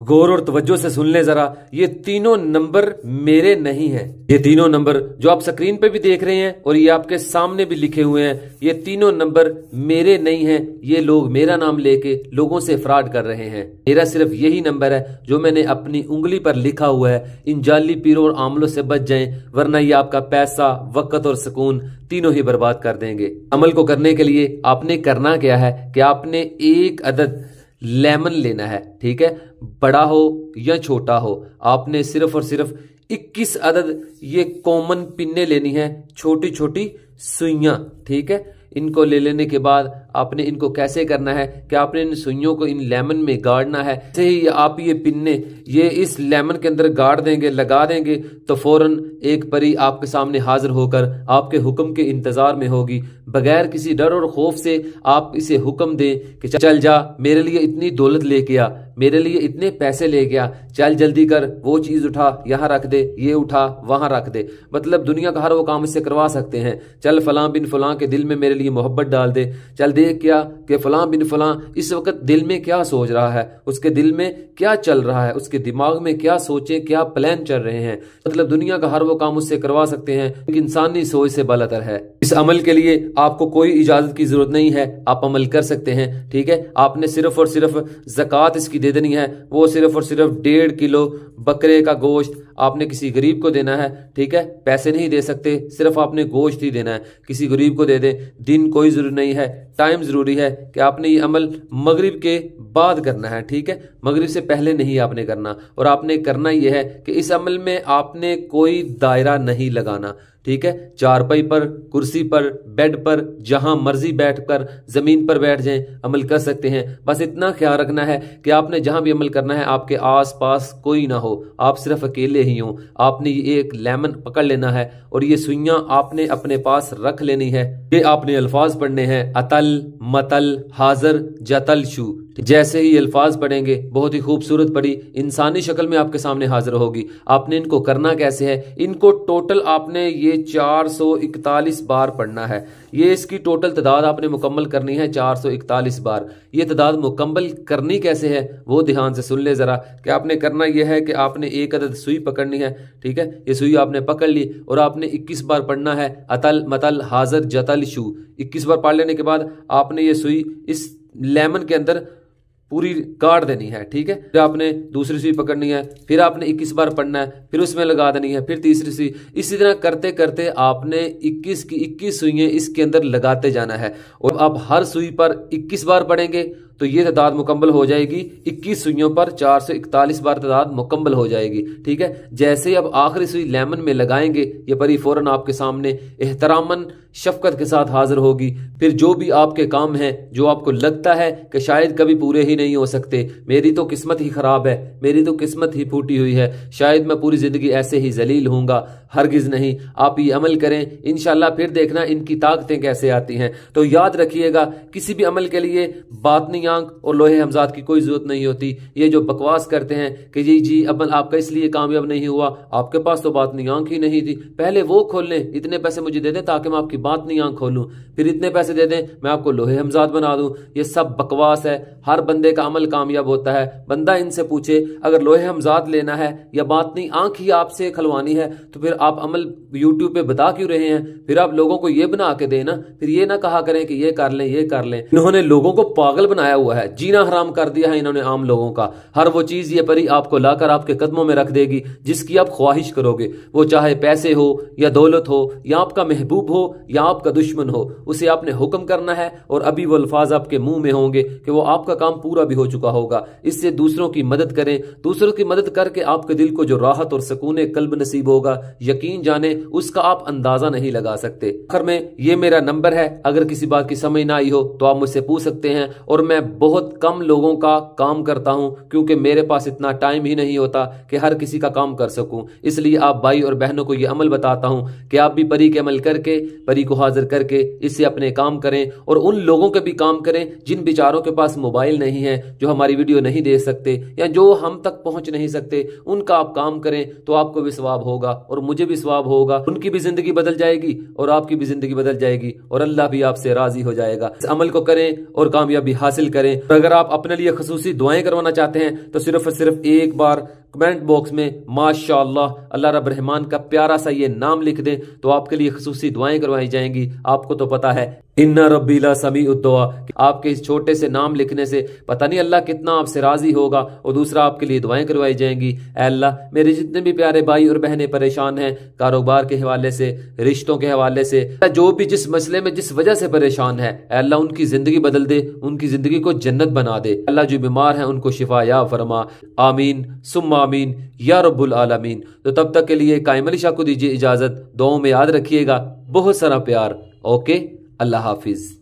गौर और तवज्जो से सुन ले जरा, ये तीनों नंबर मेरे नहीं हैं। ये तीनों नंबर जो आप स्क्रीन पे भी देख रहे हैं और ये आपके सामने भी लिखे हुए हैं, ये तीनों नंबर मेरे नहीं हैं। ये लोग मेरा नाम लेके लोगों से फ्रॉड कर रहे हैं। मेरा सिर्फ यही नंबर है जो मैंने अपनी उंगली पर लिखा हुआ है। इन जाली पीरों और आमलों से बच जाएं, वरना ये आपका पैसा, वक्त और सुकून तीनों ही बर्बाद कर देंगे। अमल को करने के लिए आपने करना क्या है कि आपने एक अदद लेमन लेना है, ठीक है, बड़ा हो या छोटा हो। आपने सिर्फ और सिर्फ 21 अदद ये कॉमन पिन्ने लेनी है, छोटी छोटी सुइयां, ठीक है। इनको ले लेने के बाद आपने इनको कैसे करना है कि आपने इन सुइयों को इन लेमन में गाड़ना है। जैसे ही आप ये पिन्ने ये इस लेमन के अंदर गाड़ देंगे, लगा देंगे, तो फौरन एक परी आपके सामने हाजिर होकर आपके हुक्म के इंतजार में होगी। बगैर किसी डर और खौफ से आप इसे हुक्म दें कि चल जा, मेरे लिए इतनी दौलत लेके आ, मेरे लिए इतने पैसे लेके आ, चल जल्दी कर, वो चीज उठा यहाँ रख दे, ये उठा वहां रख दे। मतलब दुनिया का हर वो काम इससे करवा सकते हैं। चल फलां बिन फलां के दिल में मेरे लिए मोहब्बत डाल दे, चल देख क्या कि फलां बिन फलां इस वक्त दिल में क्या सोच रहा है, उसके दिल में क्या चल रहा है, उसके दिमाग में क्या सोचे, क्या प्लान चल रहे हैं। मतलब दुनिया का हर वो काम उससे करवा सकते हैं, लेकिन इंसानी सोच से बलतर है। इस अमल के लिए आपको कोई इजाजत की जरूरत नहीं है, आप अमल कर सकते हैं, ठीक है। आपने सिर्फ और सिर्फ ज़कात इसकी दे देनी है। वो सिर्फ और सिर्फ 1.5 किलो बकरे का गोश्त आपने किसी गरीब को देना है, ठीक है। पैसे नहीं दे सकते, सिर्फ आपने गोश्त ही देना है, किसी गरीब को दे दे। दिन कोई जरूरी नहीं है, टाइम जरूरी है कि आपने ये अमल मगरिब के बाद करना है, ठीक है। मगरिब से पहले नहीं आपने करना। और आपने करना यह है कि इस अमल में आपने कोई दायरा नहीं लगाना, ठीक है। चारपाई पर, कुर्सी पर, बेड पर, जहां मर्जी बैठकर, जमीन पर बैठ जाएं, अमल कर सकते हैं। बस इतना ख्याल रखना है कि आपने जहां भी अमल करना है आपके आस पास कोई ना हो, आप सिर्फ अकेले ही हो। आपने ये एक लेमन पकड़ लेना है और ये सुइयां आपने अपने पास रख लेनी है। ये आपने अल्फाज पढ़ने हैं, अतल, मतल, हाजर, जतल, शू। जैसे ही अल्फाज पढ़ेंगे, बहुत ही खूबसूरत पड़ी इंसानी शक्ल में आपके सामने हाजिर होगी। आपने इनको करना कैसे है, इनको टोटल आपने ये 441 बार पढ़ना है। ये इसकी टोटल तादाद आपने मुकम्मल करनी है 441 बार। ये तादाद मुकम्मल करनी कैसे है वो ध्यान से सुन ले जरा। कि आपने करना यह है कि आपने एक अदद सुई पकड़नी है, ठीक है। ये सुई आपने पकड़ ली और आपने 21 बार पढ़ना है, अतल, मतल, हाजर, जतल, शू। 21 बार पढ़ लेने के बाद आपने ये सुई इस लेमन के अंदर पूरी गाड़ देनी है, ठीक है। फिर आपने दूसरी सुई पकड़नी है, फिर आपने 21 बार पढ़ना है, फिर उसमें लगा देनी है, फिर तीसरी सुई। इसी तरह करते करते आपने 21 की 21 सुइयां इसके अंदर लगाते जाना है। और आप हर सुई पर 21 बार पढ़ेंगे तो ये तादाद मुकम्मल हो जाएगी। 21 सुइयों पर 441 बार तादाद मुकम्मल हो जाएगी, ठीक है। जैसे ही अब आखिरी सुई लेमन में लगाएंगे, ये परी फौरन आपके सामने एहतरामन, शफकत के साथ हाजिर होगी। फिर जो भी आपके काम हैं, जो आपको लगता है कि शायद कभी पूरे ही नहीं हो सकते, मेरी तो किस्मत ही खराब है, मेरी तो किस्मत ही फूटी हुई है, शायद मैं पूरी जिंदगी ऐसे ही जलील होऊंगा, हरगिज नहीं। आप ये अमल करें, इंशाल्लाह फिर देखना इनकी ताकतें कैसे आती हैं। तो याद रखिएगा, किसी भी अमल के लिए बातनी आंख और लोहे हमजाद की कोई जरूरत नहीं होती। ये जो बकवास करते हैं कि जी अमल आपका इसलिए कामयाब नहीं हुआ, आपके पास तो बातनी आंख ही नहीं थी, पहले वो खोल लें, इतने पैसे मुझे दे दें ताकि मैं आपकी बातनी आंख खोलूं, फिर इतने पैसे दे दें मैं आपको लोहे हमजाद बना दूं। ये सब बकवास है। हर बंदे का अमल कामयाब होता है। बंदा इनसे पूछे, अगर लोहे हमजाद लेना है या बातनी आंख ही आपसे खलवानी है तो फिर आप अमल यूट्यूब पे बता क्यों रहे हैं? फिर आप लोगों को ये बना के देना, फिर ये ना कहा करें कि ये कर लें, ये कर लें। इन्होंने लोगों को पागल बनाया हुआ है, जीना हराम कर दिया है इन्होंने आम लोगों का। हर वो चीज ये परी आपको लाकर आपके कदमों में रख देगी जिसकी आप ख्वाहिश करोगे, वो चाहे पैसे हो या दौलत हो या आपका महबूब हो या आपका दुश्मन हो, उसे आपने हुक्म करना है और अभी वो अल्फाज आपके मुंह में होंगे कि वो आपका काम पूरा भी हो चुका होगा। इससे दूसरों की मदद करें, दूसरों की मदद करके आपके दिल को जो राहत और सुकून कल्ब नसीब होगा, यकीन जाने उसका आप अंदाजा नहीं लगा सकते। आखिर में ये मेरा नंबर है, अगर किसी बात की समझ ना आई हो तो आप मुझसे पूछ सकते हैं। और मैं बहुत कम लोगों का काम करता हूं क्योंकि मेरे पास इतना टाइम ही नहीं होता कि हर किसी का काम कर सकूं। इसलिए आप भाई और बहनों को यह अमल बताता हूं कि आप भी परी के अमल करके, परी को हाजिर करके इससे अपने काम करें और उन लोगों के भी काम करें जिन बेचारों के पास मोबाइल नहीं है, जो हमारी वीडियो नहीं देख सकते या जो हम तक पहुंच नहीं सकते, उनका आप काम करें तो आपको भी सवाब होगा और मुझे भी सवाब होगा। उनकी भी जिंदगी बदल जाएगी और आपकी भी जिंदगी बदल जाएगी और अल्लाह भी आपसे राजी हो जाएगा। इस अमल को करें और कामयाबी हासिल करें। करें। अगर आप अपने लिए खसूसी दुआएं करवाना चाहते हैं तो सिर्फ और सिर्फ एक बार कमेंट बॉक्स में माशाअल्लाह अल्लाह रब रहमान का प्यारा सा ये नाम लिख दें तो आपके लिए खसूसी दुआएं करवाई जाएंगी। आपको तो पता है इन्ना रब्बी ला समीउद दुआ, आपके इस छोटे से नाम लिखने से पता नहीं अल्लाह कितना आपसे राजी होगा। और दूसरा, आपके लिए दुआएं करवाई जाएंगी। ऐ अल्लाह, मेरे जितने भी प्यारे भाई और बहनें परेशान हैं कारोबार के हवाले से, रिश्तों के हवाले से, जो भी जिस मसले में जिस वजह से परेशान है, ऐ अल्लाह उनकी जिंदगी बदल दे, उनकी जिंदगी को जन्नत बना दे। अल्लाह जो बीमार है उनको शिफा या फरमा, आमीन सुम्मा आमीन या रब्बुल आलमीन। तो तब तक के लिए कायम अली शाह को दीजिए इजाजत। दुआओं में याद रखिएगा। बहुत सारा प्यार। ओके, अल्लाह हाफिज।